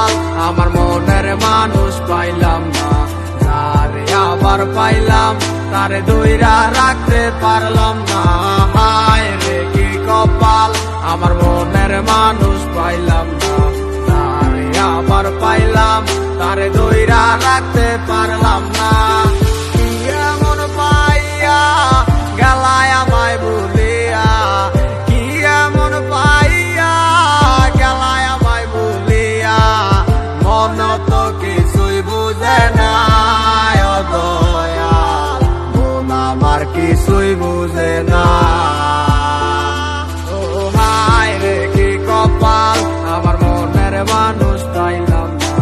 কপাল আমার মনের মানুষ পাইলাম না, তারে আবার পাইলাম তারে ধইরা রাখতে পারলাম না। হায় রে কি কপাল আমার মনের মানুষ পাইলাম না, তারে আবার পাইলাম তারে ধইরা রাখতে পারলাম না। কি এমন পাইয়া গেলায় আমায় ভুলিয়া, কি এমন পাইয়া গেলায় আমায় ভুলিয়া, মন তো কিছুই বুঝে না ও দয়াল, মন আমার কিছুই বুঝে না। ও হায় রে কি কপাল আমার মনের মানুষ পাইলাম না,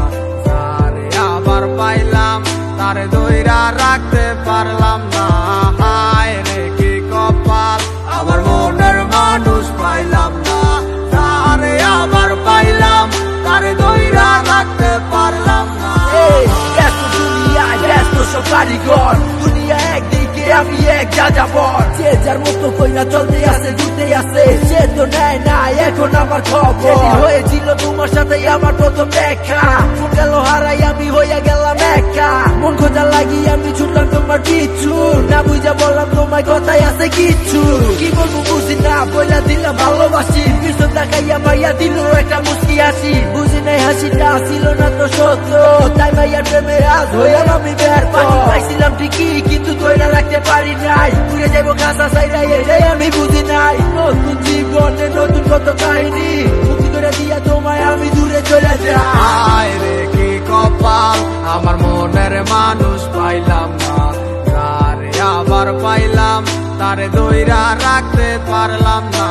তারে আবার পাইলাম তারে ধইরা রাখতে পারলাম না। হায় রে কি কপাল আমার মনের মানুষ পাইলাম না, তারে আবার পাইলাম তারে ধইরা রাখতে পারলাম না। ব্যস্ত দুনিয়ায় ব্যস্ত সব কারিগর, দুনিয়া একদিকে আমি এক যাযাবর, যে যার মতো কইরা চলতে আছে ঘুরতে আছে, সে তো নেয় না এখন আমার খবর। হয়েছিল তোমার সাথে আমার প্রথম দেখা, মন গেল হারাই আমি হইয়া গেলাম একা, মন খোঁজা লাগি আমি ছুটলাম তোমার পিছু, না বুঝা বললাম তোমার কথাই আছে কিছু, কি বলবো বুঝি না বইলা দিলাম ভালোবাসি, পিছন দেখাইয়া মাইয়া দিল একটা মুস্কি হাসি, বুঝি নাই হাসিটা ছিল না তো সত্য, তাই মাইয়ার প্রেমে আজ হইলাম আমি ব্যর্থ। পাইছিলাম ঠিকই কিন্তু ধইরা রাখতে পারি নাই, ঘুরে যাবো কাঁচা চাইরা এটাই আমি বুঝি নাই। নতুন জীবনে নতুন কত কাহিনী, মুক্তি করে দিয়া তোমায় আমি দূরে চলে যাই। হায় রে কি কপাল আমার মনের মানুষ পাইলাম না, তারে আবার পাইলাম তারে ধইরা রাখতে পারলাম না।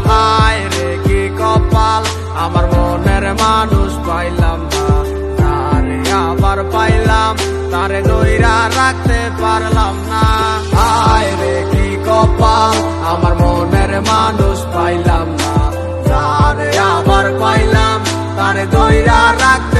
হায় রে কি কপাল আমার মনের মানুষ পাইলাম না, তারে আবার পাইলাম তারে ধইরা রাখতে পারলাম না। হায় রে কি কপাল আমার মনের মানুষ পাইলাম না, তারে আবার পাইলাম তারে ধইরা রাখতে